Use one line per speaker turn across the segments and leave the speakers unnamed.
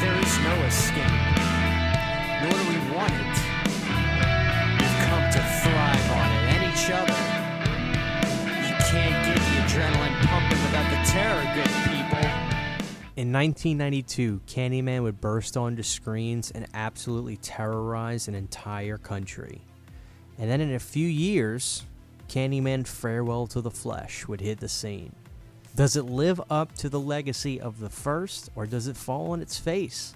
There is no escape, nor do we want it. We've come to thrive on it and each other. You can't get the adrenaline pumping without the terror, good people. In 1992, Candyman would burst onto screens and absolutely terrorize an entire country. And then in a few years, Candyman Farewell to the Flesh would hit the scene. Does it live up to the legacy of the first, or does it fall on its face?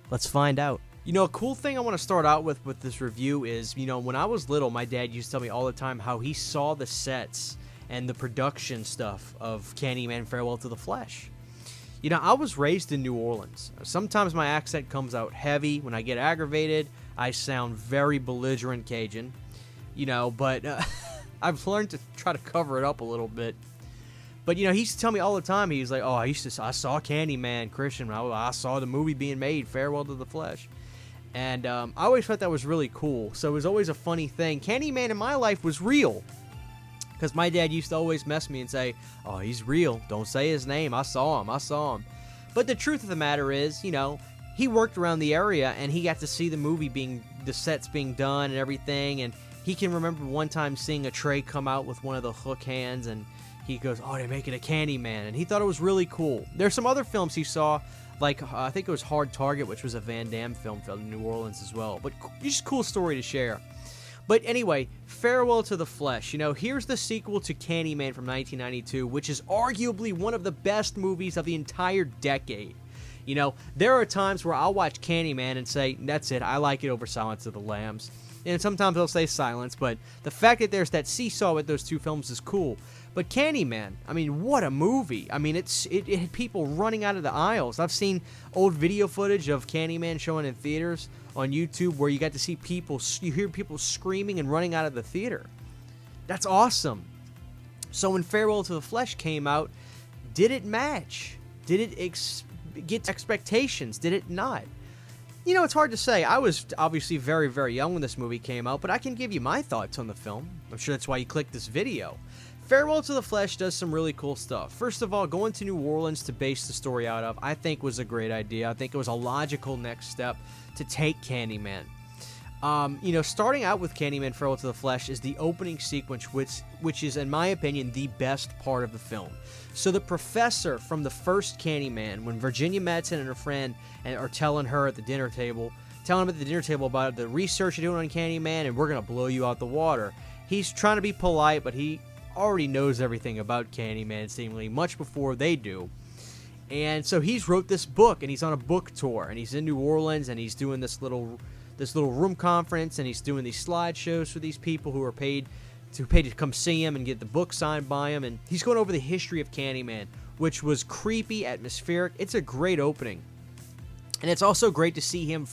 Let's find out. You know, a cool thing I want to start out with this review is, you know, when I was little, my dad used to tell me all the time how he saw the sets and the production stuff of Candyman Farewell to the Flesh. You know, I was raised in New Orleans. Sometimes my accent comes out heavy. When I get aggravated, I sound very belligerent Cajun. You know, but I've learned to try to cover it up a little bit. But, you know, he used to tell me all the time, he was like, oh, I saw Candyman, Christian, I saw the movie being made, Farewell to the Flesh. And I always thought that was really cool. So it was always a funny thing. Candyman in my life was real. Because my dad used to always mess me and say, oh, he's real. Don't say his name. I saw him. But the truth of the matter is, you know, he worked around the area and he got to see the sets being done and everything. And he can remember one time seeing a tray come out with one of the hook hands, and he goes, oh, they're making a Candyman. And he thought it was really cool. There's some other films he saw, like I think it was Hard Target, which was a Van Damme film from New Orleans as well. But just a cool story to share. But anyway, Farewell to the Flesh. You know, here's the sequel to Candyman from 1992, which is arguably one of the best movies of the entire decade. You know, there are times where I'll watch Candyman and say, that's it, I like it over Silence of the Lambs. And sometimes I'll say Silence, but the fact that there's that seesaw with those two films is cool. But Candyman, I mean, what a movie. I mean, it had people running out of the aisles. I've seen old video footage of Candyman showing in theaters on YouTube where you got to see you hear people screaming and running out of the theater. That's awesome. So when Farewell to the Flesh came out, did it match? Did it get expectations? Did it not? You know, it's hard to say. I was obviously very, very young when this movie came out, but I can give you my thoughts on the film. I'm sure that's why you clicked this video. Farewell to the Flesh does some really cool stuff. First of all, going to New Orleans to base the story out of, I think was a great idea. I think it was a logical next step to take Candyman. You know, starting out with Candyman Farewell to the Flesh is the opening sequence, which is, in my opinion, the best part of the film. So the professor from the first Candyman, when Virginia Madsen and her friend are telling him at the dinner table about the research you're doing on Candyman, and we're going to blow you out the water. He's trying to be polite, but he already knows everything about Candyman, seemingly, much before they do. And so he's wrote this book, and he's on a book tour, and he's in New Orleans, and he's doing this little room conference, and he's doing these slideshows for these people who are paid to come see him and get the book signed by him, and he's going over the history of Candyman, which was creepy, atmospheric. It's a great opening. And it's also great to see him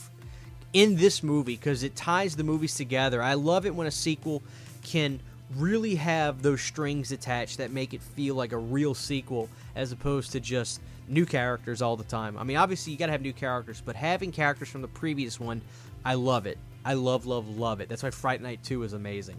in this movie because it ties the movies together. I love it when a sequel can really have those strings attached that make it feel like a real sequel as opposed to just new characters all the time. I mean, obviously you gotta have new characters, but having characters from the previous one, I love it. I love it. That's why Fright Night 2 is amazing.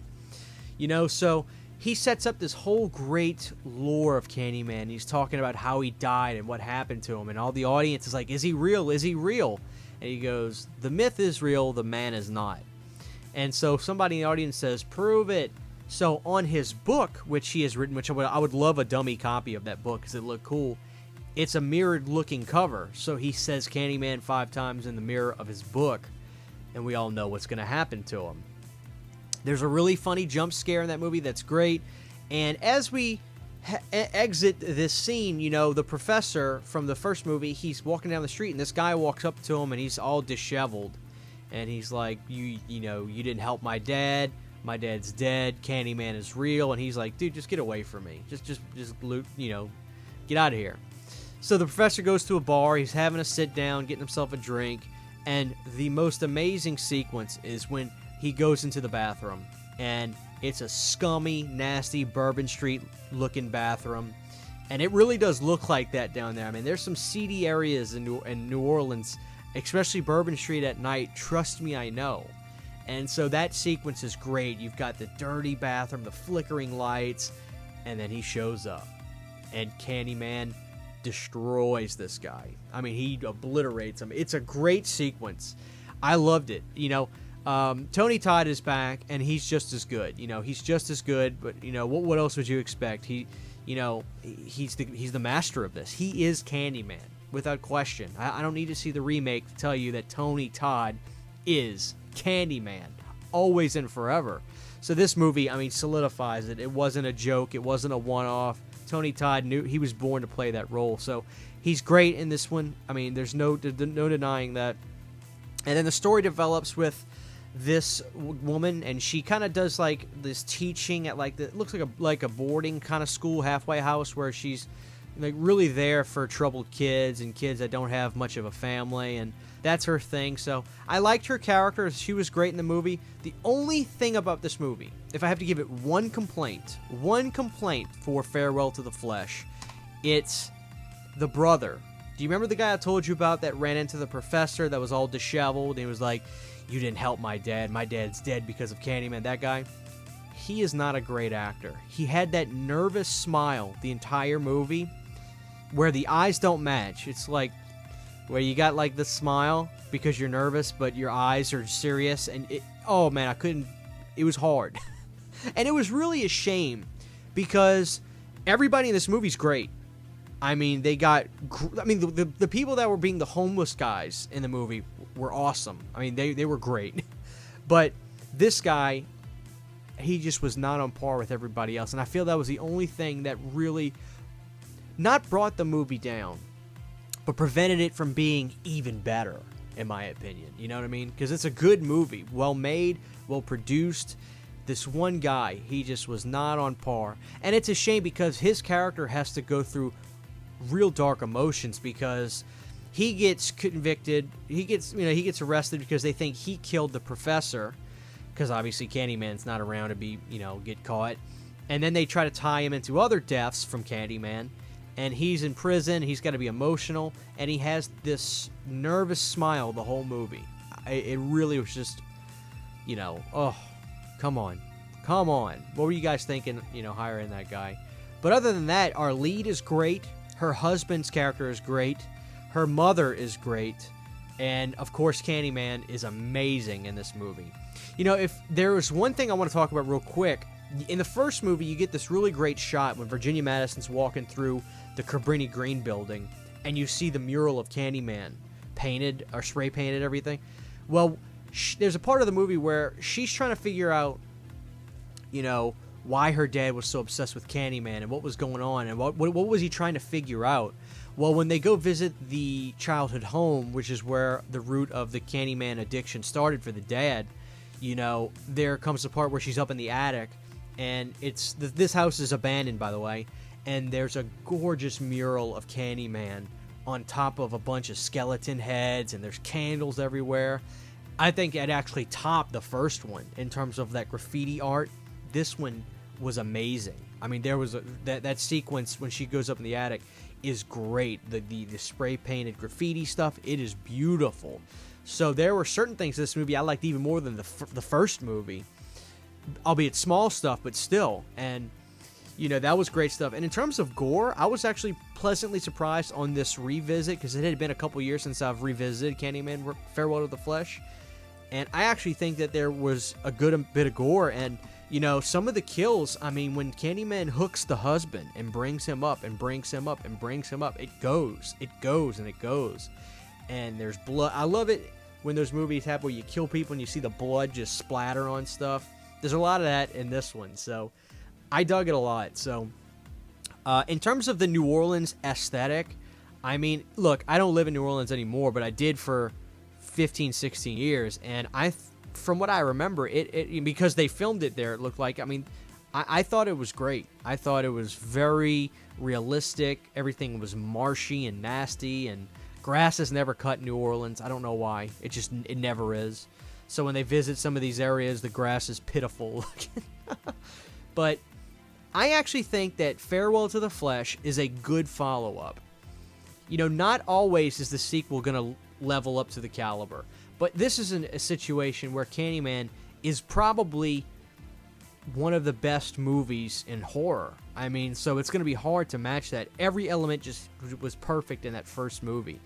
You know, so he sets up this whole great lore of Candyman. He's talking about how he died and what happened to him, and all the audience is like, is he real? Is he real? And he goes, the myth is real, the man is not. And so somebody in the audience says, prove it. So on his book, which he has written, which I would love a dummy copy of that book because it looked cool, it's a mirrored-looking cover. So he says Candyman 5 times in the mirror of his book, and we all know what's going to happen to him. There's a really funny jump scare in that movie that's great. And as we exit this scene, you know, the professor from the first movie, he's walking down the street, and this guy walks up to him, and he's all disheveled. And he's like, you know, you didn't help my dad. My dad's dead. Candyman is real. And he's like, dude, just get away from me. Just loot, you know, get out of here. So the professor goes to a bar. He's having a sit down, getting himself a drink. And the most amazing sequence is when he goes into the bathroom. And it's a scummy, nasty Bourbon Street looking bathroom. And it really does look like that down there. I mean, there's some seedy areas in New Orleans, especially Bourbon Street at night. Trust me, I know. And so that sequence is great. You've got the dirty bathroom, the flickering lights, and then he shows up. And Candyman
destroys this guy. I mean, he obliterates him. It's a great sequence. I loved it. Tony Todd is back, and he's just as good. He's just as good. But what else would you expect? He's the master of this. He is Candyman without question. I don't need to see the remake to tell you that Tony Todd is Candyman, always and forever. So this movie, solidifies it. It wasn't a joke. It wasn't a one-off. Tony Todd knew he was born to play that role. So he's great in this one. There's no denying that. And then the story develops with this woman, and she kind of does like this teaching at it looks like a boarding kind of school, halfway house, where she's like really there for troubled kids and kids that don't have much of a family, and that's her thing. So I liked her character. She was great in the movie. The only thing about this movie, if I have to give it one complaint for Farewell to the Flesh, it's the brother. Do you remember the guy I told you about that ran into the professor that was all disheveled, and he was like, "You didn't help my dad. My dad's dead because of Candyman." That guy, he is not a great actor. He had that nervous smile the entire movie where the eyes don't match. It's like where you got like the smile because you're nervous, but your eyes are serious. And it was hard. And it was really a shame because everybody in this movie's great. The people that were being the homeless guys in the movie were awesome. They were great. But this guy, he just was not on par with everybody else. And I feel that was the only thing that really not brought the movie down, but prevented it from being even better, in my opinion. You know what I mean? Because it's a good movie. Well made, well produced. This one guy, he just was not on par. And it's a shame because his character has to go through real dark emotions because he gets convicted. He gets arrested because they think he killed the professor, because obviously Candyman's not around to be, get caught. And then they try to tie him into other deaths from Candyman, and he's in prison. He's got to be emotional, and he has this nervous smile the whole movie. It really was just, oh, come on. What were you guys thinking, hiring that guy? But other than that, our lead is great. Her husband's character is great. Her mother is great. And, of course, Candyman is amazing in this movie. If there was one thing I want to talk about real quick, in the first movie, you get this really great shot when Virginia Madison's walking through the Cabrini Green building, and you see the mural of Candyman painted, or spray painted everything. Well, there's a part of the movie where she's trying to figure out, why her dad was so obsessed with Candyman and what was going on and what was he trying to figure out. Well, when they go visit the childhood home, which is where the root of the Candyman addiction started for the dad, there comes a part where she's up in the attic, and this house is abandoned, by the way, and there's a gorgeous mural of Candyman on top of a bunch of skeleton heads, and there's candles everywhere. I think it actually topped the first one in terms of that graffiti art. This one was amazing. There was that sequence when she goes up in the attic is great. The spray painted graffiti stuff, it is beautiful. So there were certain things in this movie I liked even more than the first movie, albeit small stuff, but still. And that was great stuff. And in terms of gore, I was actually pleasantly surprised on this revisit, because it had been a couple years since I've revisited Candyman Farewell to the Flesh, and I actually think that there was a good bit of gore. And some of the kills, when Candyman hooks the husband and brings him up and brings him up and brings him up, it goes and it goes. And there's blood. I love it when those movies happen where you kill people and you see the blood just splatter on stuff. There's a lot of that in this one, so I dug it a lot. So in terms of the New Orleans aesthetic, look, I don't live in New Orleans anymore, but I did for 15, 16 years, and from what I remember, it because they filmed it there, it looked like, I thought it was great. I thought it was very realistic. Everything was marshy and nasty, and grass is never cut in New Orleans. I don't know why. It never is. So when they visit some of these areas, the grass is pitiful looking. But I actually think that Farewell to the Flesh is a good follow-up. Not always is the sequel going to level up to the caliber. But this is a situation where Candyman is probably one of the best movies in horror. I mean, so it's going to be hard to match that. Every element just was perfect in that first movie.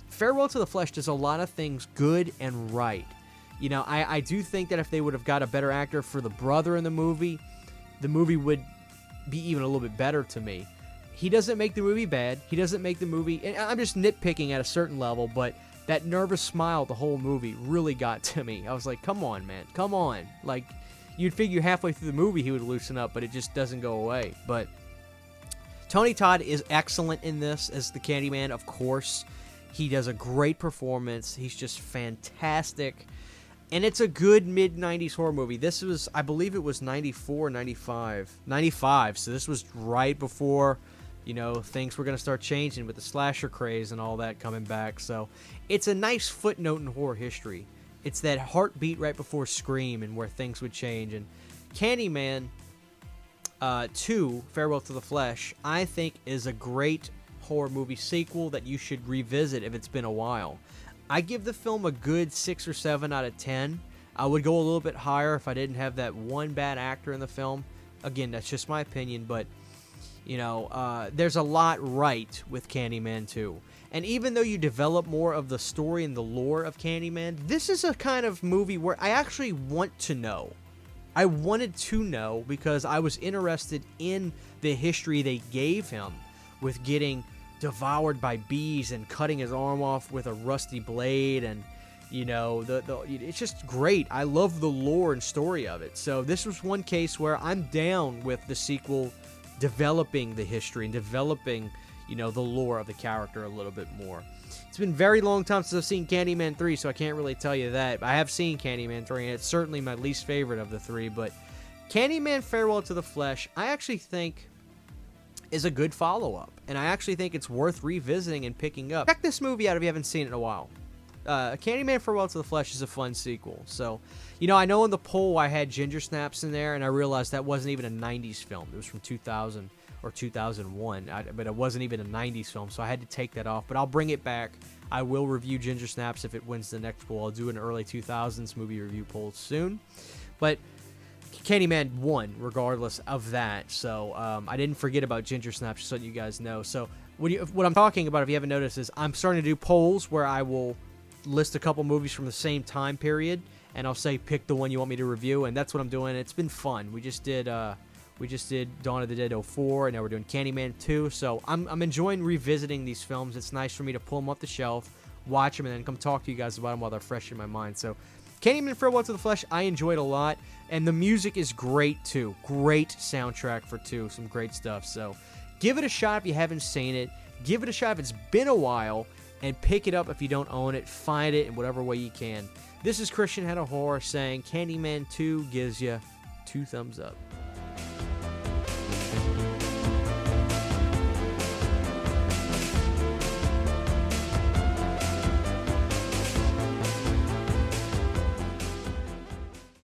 Farewell to the Flesh does a lot of things good and right. You know, I do think that if they would have got a better actor for the brother in the movie would be even a little bit better to me. He doesn't make the movie bad. He doesn't make the movie... And I'm just nitpicking at a certain level, but that nervous smile the whole movie really got to me. I was like, come on, man. Come on. Like, you'd figure halfway through the movie he would loosen up, but it just doesn't go away. But Tony Todd is excellent in this as the Candyman, of course. He does a great performance. He's just fantastic. And it's a good mid-90s horror movie. This was, I believe it was 94, 95. 95, so this was right before, you know, things were going to start changing with the slasher craze and all that coming back. So it's a nice footnote in horror history. It's that heartbeat right before Scream and where things would change. And Candyman 2, Farewell to the Flesh, I think is a great horror movie sequel that you should revisit if it's been a while. I give the film a good 6 or 7 out of 10. I would go a little bit higher if I didn't have that one bad actor in the film. Again, that's just my opinion, but, you know, there's a lot right with Candyman 2. And even though you develop more of the story and the lore of Candyman, this is a kind of movie where I actually want to know. I wanted to know because I was interested in the history they gave him with getting devoured by bees and cutting his arm off with a rusty blade, and you know, it's just great. I love the lore and story of it. So this was one case where I'm down with the sequel developing the history and developing, you know, the lore of the character a little bit more. It's been a very long time since I've seen Candyman 3, so I can't really tell you that. I have seen Candyman 3, and it's certainly my least favorite of the three, but Candyman Farewell to the Flesh, I actually think is a good follow-up, and I actually think it's worth revisiting and picking up. Check this movie out if you haven't seen it in a while. Candyman Farewell to the Flesh is a fun sequel. So, you know, I know in the poll I had Ginger Snaps in there, and I realized that wasn't even a 90s film. It was from 2000 or 2001, but it wasn't even a 90s film, so I had to take that off. But I'll bring it back. I will review Ginger Snaps if it wins the next poll. I'll do an early 2000s movie review poll soon. But Candyman won regardless of that, so I didn't forget about Ginger Snaps, just so you guys know. So what I'm talking about, if you haven't noticed, is I'm starting to do polls where I will list a couple movies from the same time period, and I'll say pick the one you want me to review, and that's what I'm doing. It's been fun. We just did Dawn of the Dead 04, and now we're doing Candyman 2, so I'm enjoying revisiting these films. It's nice for me to pull them off the shelf, watch them, and then come talk to you guys about them while they're fresh in my mind. So Candyman Farewell to the Flesh, I enjoyed a lot, and the music is great too. Great soundtrack for 2, some great stuff. So give it a shot if you haven't seen it. Give it a shot if it's been a while, and pick it up if you don't own it. Find it in whatever way you can. This is Christian Head of Horror saying Candyman 2 gives you 2 thumbs up.